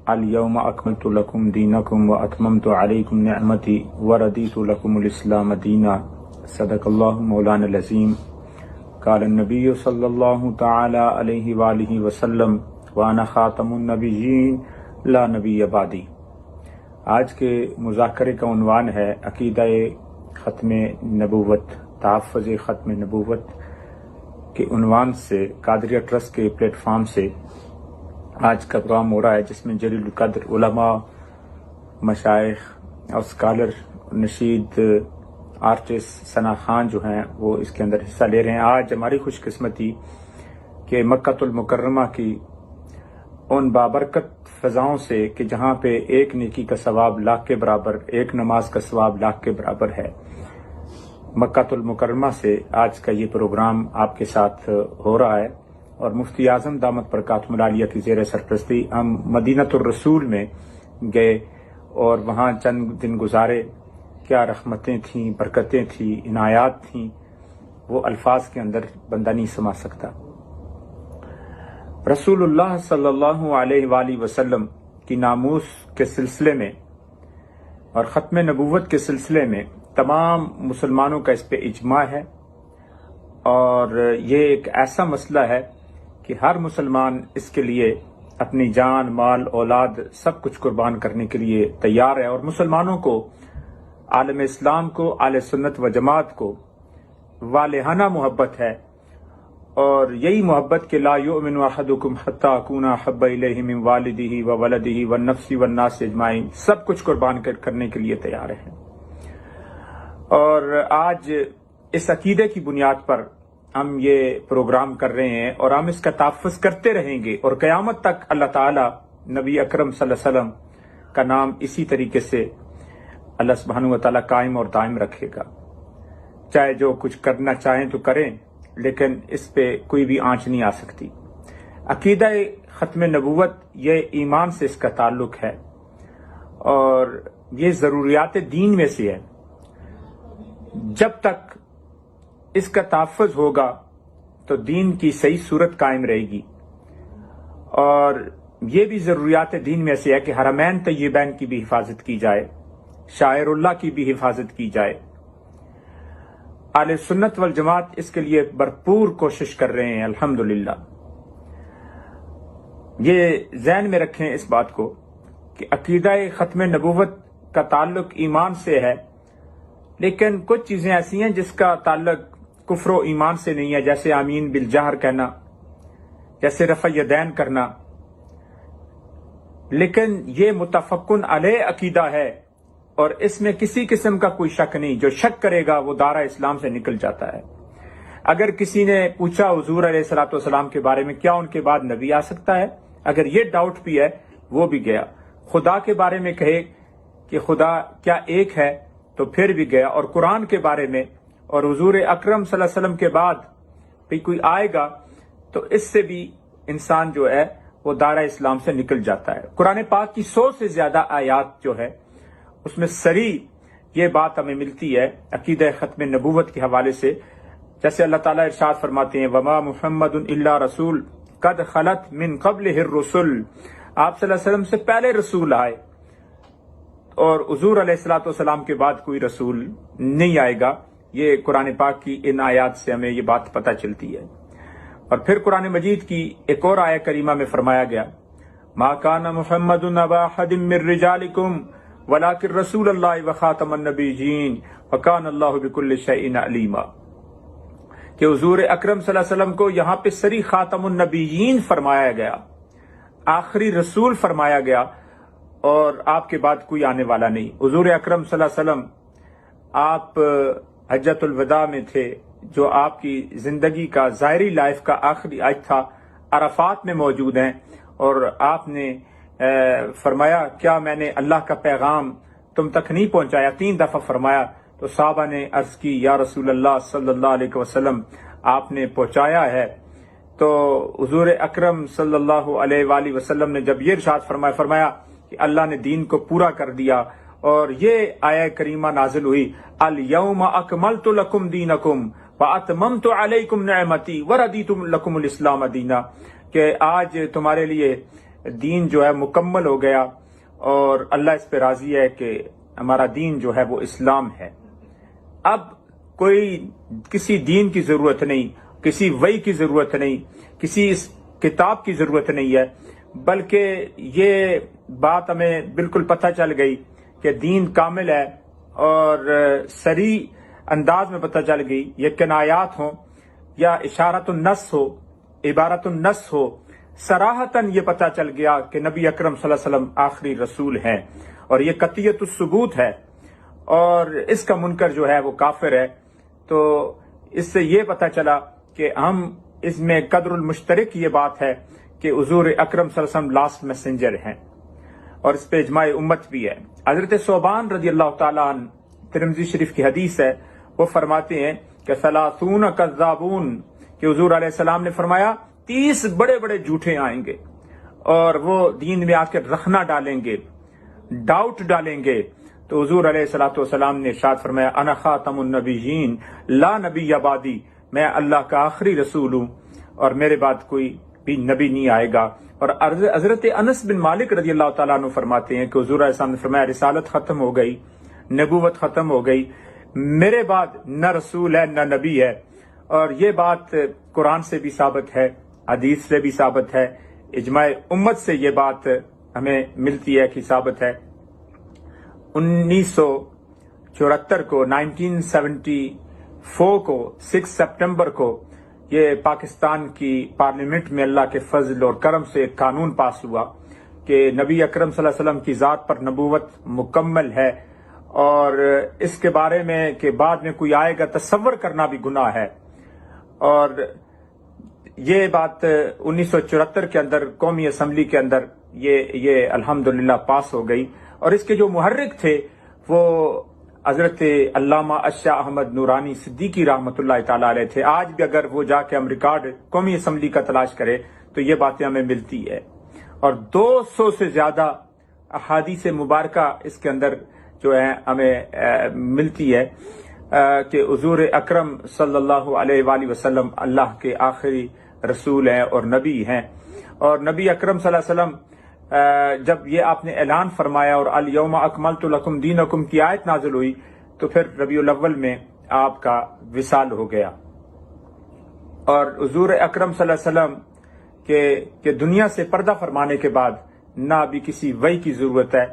اليوم اکملت لکم دینکم واتممت علیکم نعمتی وردیت لکم الاسلام دینا صدق اللہ مولانا العظیم قال النبی صلی اللہ تعالی علیہ وآلہ وسلم وانا خاتم النبیین لا نبی بعدی۔ آج کے مذاکرے کا عنوان ہے عقیدہ ختم نبوت، تحفظ ختم نبوت کے عنوان سے قادریہ ٹرسٹ کے پلیٹ فارم سے آج کا پروگرام ہو رہا ہے، جس میں جلیل القدر علماء، مشائخ اور اسکالر، نشید، آرٹسٹ، ثنا خان جو ہیں وہ اس کے اندر حصہ لے رہے ہیں۔ آج ہماری خوش قسمتی کہ مکہ المکرمہ کی ان بابرکت فضاؤں سے کہ جہاں پہ ایک نیکی کا ثواب لاکھ کے برابر، ایک نماز کا ثواب لاکھ کے برابر ہے، مکہ المکرمہ سے آج کا یہ پروگرام آپ کے ساتھ ہو رہا ہے۔ اور مفتی اعظم دامت برکاتہم العالیہ کی زیر سرپرستی ہم مدینۃ الرسول میں گئے اور وہاں چند دن گزارے۔ کیا رحمتیں تھیں، برکتیں تھیں، عنایات تھیں، وہ الفاظ کے اندر بندہ نہیں سما سکتا۔ رسول اللہ صلی اللہ علیہ وآلہ وسلم کی ناموس کے سلسلے میں اور ختم نبوت کے سلسلے میں تمام مسلمانوں کا اس پہ اجماع ہے، اور یہ ایک ایسا مسئلہ ہے کہ ہر مسلمان اس کے لیے اپنی جان، مال، اولاد سب کچھ قربان کرنے کے لیے تیار ہے۔ اور مسلمانوں کو، عالم اسلام کو، اہل سنت و جماعت کو والہانہ محبت ہے، اور یہی محبت کہ لا یؤمن احدکم حتی اکون احب الیہ من والدہ وولدہ والنفس والناس اجمعین، سب کچھ قربان کرنے کے لیے تیار ہے۔ اور آج اس عقیدے کی بنیاد پر ہم یہ پروگرام کر رہے ہیں، اور ہم اس کا تحفظ کرتے رہیں گے، اور قیامت تک اللہ تعالیٰ نبی اکرم صلی اللہ علیہ وسلم کا نام اسی طریقے سے اللہ سبحانہ و تعالیٰ قائم اور دائم رکھے گا۔ چاہے جو کچھ کرنا چاہیں تو کریں، لیکن اس پہ کوئی بھی آنچ نہیں آ سکتی۔ عقیدہ ختم نبوت یہ ایمان سے اس کا تعلق ہے، اور یہ ضروریات دین میں سے ہے۔ جب تک اس کا تحفظ ہوگا تو دین کی صحیح صورت قائم رہے گی، اور یہ بھی ضروریات دین میں سے ہے کہ حرمین طیبین کی بھی حفاظت کی جائے، شاعر اللہ کی بھی حفاظت کی جائے۔ اہل سنت والجماعت اس کے لیے بھرپور کوشش کر رہے ہیں الحمدللہ۔ یہ ذہن میں رکھیں اس بات کو کہ عقیدہ ختم نبوت کا تعلق ایمان سے ہے، لیکن کچھ چیزیں ایسی ہیں جس کا تعلق کفر و ایمان سے نہیں ہے، جیسے آمین بالجہر کہنا، جیسے رفع یدین کرنا، لیکن یہ متفقن علیہ عقیدہ ہے، اور اس میں کسی قسم کا کوئی شک نہیں۔ جو شک کرے گا وہ دائرہ اسلام سے نکل جاتا ہے۔ اگر کسی نے پوچھا حضور علیہ الصلوۃ والسلام کے بارے میں، کیا ان کے بعد نبی آ سکتا ہے، اگر یہ ڈاؤٹ بھی ہے وہ بھی گیا۔ خدا کے بارے میں کہے کہ خدا کیا ایک ہے تو پھر بھی گیا۔ اور قرآن کے بارے میں اور حضور اکرم صلی اللہ علیہ وسلم کے بعد بھی کوئی آئے گا تو اس سے بھی انسان جو ہے وہ دائرہ اسلام سے نکل جاتا ہے۔ قرآن پاک کی 100 سے زیادہ آیات جو ہے اس میں صریح یہ بات ہمیں ملتی ہے عقیدہ ختم نبوت کے حوالے سے، جیسے اللہ تعالیٰ ارشاد فرماتے ہیں وما محمد الا رسول قد خلت من قبلہ الرسل، آپ صلی اللہ علیہ وسلم سے پہلے رسول آئے، اور حضور علیہ الصلوۃ والسلام کے بعد کوئی رسول نہیں آئے گا۔ یہ قرآن پاک کی ان آیات سے ہمیں یہ بات پتہ چلتی ہے۔ اور پھر قرآن مجید کی ایک اور آیہ کریمہ میں فرمایا گیا ما کان محمد ابا احد من رجالکم ولکن رسول اللہ وخاتم النبیین وکان اللہ بکل شیء علیما، کہ حضور اکرم صلی اللہ علیہ وسلم کو یہاں پہ صریح خاتم النبیین فرمایا گیا، آخری رسول فرمایا گیا، اور آپ کے بعد کوئی آنے والا نہیں۔ حضور اکرم صلی اللہ علیہ وسلم آپ حجۃ الوداع میں تھے، جو آپ کی زندگی کا ظاہری لائف کا آخری آج تھا، عرفات میں موجود ہیں، اور آپ نے فرمایا کیا میں نے اللہ کا پیغام تم تک نہیں پہنچایا؟ 3 دفعہ فرمایا، تو صحابہ نے عرض کی یا رسول اللہ صلی اللہ علیہ وسلم آپ نے پہنچایا ہے۔ تو حضور اکرم صلی اللہ علیہ وآلہ وسلم نے جب یہ ارشاد فرمایا کہ اللہ نے دین کو پورا کر دیا، اور یہ آیہ کریمہ نازل ہوئی الیوم اکملت لکم دینکم واتممت علیکم نعمتی وردیت لکم الاسلام دینا، کہ آج تمہارے لیے دین جو ہے مکمل ہو گیا اور اللہ اس پہ راضی ہے کہ ہمارا دین جو ہے وہ اسلام ہے۔ اب کوئی کسی دین کی ضرورت نہیں، کسی وحی کی ضرورت نہیں، کسی اس کتاب کی ضرورت نہیں ہے، بلکہ یہ بات ہمیں بالکل پتہ چل گئی کہ دین کامل ہے، اور صریح انداز میں پتہ چل گئی، یہ کنایات ہوں یا اشارت النص ہو، عبارت النص ہو، صراحتاً یہ پتہ چل گیا کہ نبی اکرم صلی اللہ علیہ وسلم آخری رسول ہیں، اور یہ قطعیت الثبوت ہے، اور اس کا منکر جو ہے وہ کافر ہے۔ تو اس سے یہ پتہ چلا کہ ہم اس میں قدر المشترک یہ بات ہے کہ حضور اکرم صلی اللہ علیہ وسلم لاسٹ میسنجر ہیں، اور اس پہ اجماع امت بھی ہے۔ حضرت ثوبان رضی اللہ تعالیٰ عنہ، ترمذی شریف کی حدیث ہے، وہ فرماتے ہیں کہ 30 کذابون، کہ حضور علیہ السلام نے فرمایا 30 بڑے بڑے جھوٹے آئیں گے، اور وہ دین میں آ کے رخنا ڈالیں گے، ڈاؤٹ ڈالیں گے۔ تو حضور علیہ السلام نے ارشاد فرمایا انا خاتم النبیین لا نبی بعدی، میں اللہ کا آخری رسول ہوں اور میرے بعد کوئی بھی نبی نہیں آئے گا۔ اور حضرت انس بن مالک رضی اللہ تعالیٰ عنہ فرماتے ہیں کہ حضور علیہ السلام نے فرمایا رسالت ختم ہو گئی، نبوت ختم ہو گئی، میرے بعد نہ رسول ہے نہ نبی ہے۔ اور یہ بات قرآن سے بھی ثابت ہے، حدیث سے بھی ثابت ہے، اجماع امت سے یہ بات ہمیں ملتی ہے کہ ثابت ہے۔ 1974 کو 1974 کو 6 سپٹمبر کو یہ پاکستان کی پارلیمنٹ میں اللہ کے فضل اور کرم سے ایک قانون پاس ہوا کہ نبی اکرم صلی اللہ علیہ وسلم کی ذات پر نبوت مکمل ہے، اور اس کے بارے میں کہ بعد میں کوئی آئے گا تصور کرنا بھی گناہ ہے۔ اور یہ بات 1974 کے اندر قومی اسمبلی کے اندر یہ الحمدللہ پاس ہو گئی، اور اس کے جو محرک تھے وہ حضرت علامہ اشاہ احمد نورانی صدیقی رحمۃ اللہ تعالی علیہ تھے۔ آج بھی اگر وہ جا کے ہم ریکارڈ قومی اسمبلی کا تلاش کرے تو یہ باتیں ہمیں ملتی ہے، اور 200 سے زیادہ احادیث مبارکہ اس کے اندر جو ہے ہمیں ملتی ہے کہ حضور اکرم صلی اللہ علیہ وآلہ وسلم اللہ کے آخری رسول ہیں اور نبی ہیں۔ اور نبی اکرم صلی اللہ علیہ وسلم جب یہ آپ نے اعلان فرمایا اور الیوم اکملت لکم دینکم کی آیت نازل ہوئی تو پھر ربیع الاول میں آپ کا وصال ہو گیا۔ اور حضور اکرم صلی اللہ علیہ وسلم کے دنیا سے پردہ فرمانے کے بعد نہ ابھی کسی وحی کی ضرورت ہے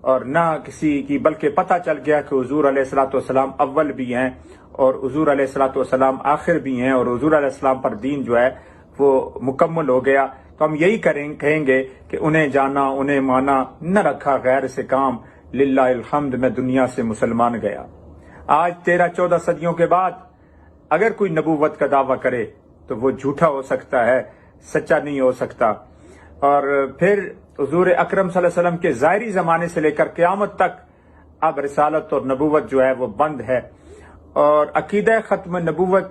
اور نہ کسی کی، بلکہ پتہ چل گیا کہ حضور علیہ الصلوۃ والسلام اول بھی ہیں اور حضور علیہ الصلوۃ والسلام آخر بھی ہیں، اور حضور علیہ السلام پر دین جو ہے وہ مکمل ہو گیا۔ تو ہم یہی کہیں گے کہ انہیں جانا انہیں مانا، نہ رکھا غیر سے کام، للہ الحمد میں دنیا سے مسلمان گیا۔ آج 13-14 صدیوں کے بعد اگر کوئی نبوت کا دعویٰ کرے تو وہ جھوٹا ہو سکتا ہے، سچا نہیں ہو سکتا۔ اور پھر حضور اکرم صلی اللہ علیہ وسلم کے ظاہری زمانے سے لے کر قیامت تک اب رسالت اور نبوت جو ہے وہ بند ہے، اور عقیدہ ختم نبوت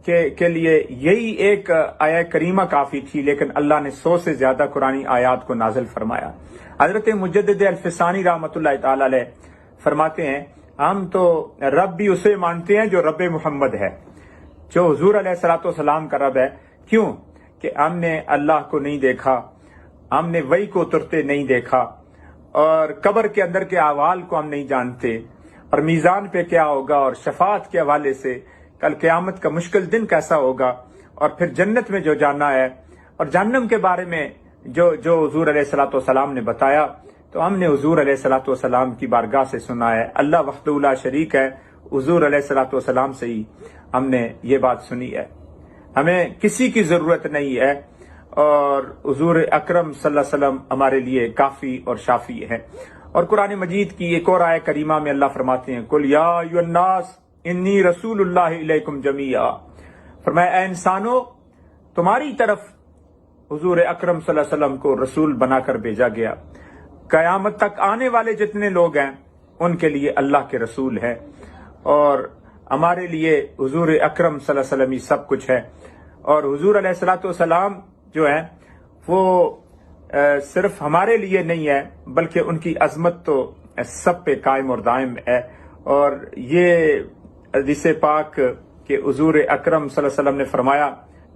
کے لیے یہی ایک آیہ کریمہ کافی تھی، لیکن اللہ نے 100 سے زیادہ قرآنی آیات کو نازل فرمایا۔ حضرت مجدد الفسانی رحمۃ اللہ تعالی علیہ فرماتے ہیں ہم تو رب بھی اسے مانتے ہیں جو رب محمد ہے، جو حضور علیہ الصلوۃ والسلام کا رب ہے۔ کیوں کہ ہم نے اللہ کو نہیں دیکھا، ہم نے وحی کو اترتے نہیں دیکھا، اور قبر کے اندر کے احوال کو ہم نہیں جانتے، اور میزان پہ کیا ہوگا، اور شفاعت کے حوالے سے کل قیامت کا مشکل دن کیسا ہوگا، اور پھر جنت میں جو جانا ہے، اور جہنم کے بارے میں جو حضور علیہ الصلوۃ والسلام نے بتایا، تو ہم نے حضور علیہ الصلوۃ والسلام کی بارگاہ سے سنا ہے۔ اللہ وحدہ لا شریک ہے، حضور علیہ الصلوۃ والسلام سے ہی ہم نے یہ بات سنی ہے، ہمیں کسی کی ضرورت نہیں ہے، اور حضور اکرم صلی اللہ علیہ وسلم ہمارے لیے کافی اور شافی ہے۔ اور قرآن مجید کی ایک اور آیہ کریمہ میں اللہ فرماتے ہیں قل یا ایھا الناس انی رسول اللہ الیکم جمیعا، فرمایا اے انسانو تمہاری طرف حضور اکرم صلی اللہ علیہ وسلم کو رسول بنا کر بھیجا گیا، قیامت تک آنے والے جتنے لوگ ہیں ان کے لیے اللہ کے رسول ہیں، اور ہمارے لیے حضور اکرم صلی اللہ علیہ وسلم ہی سب کچھ ہے۔ اور حضور علیہ الصلوۃ والسلام جو ہیں وہ صرف ہمارے لیے نہیں ہے، بلکہ ان کی عظمت تو سب پہ قائم اور دائم ہے۔ اور یہ حدیث پاک کہ حضور اکرم صلی اللہ علیہ وسلم نے فرمایا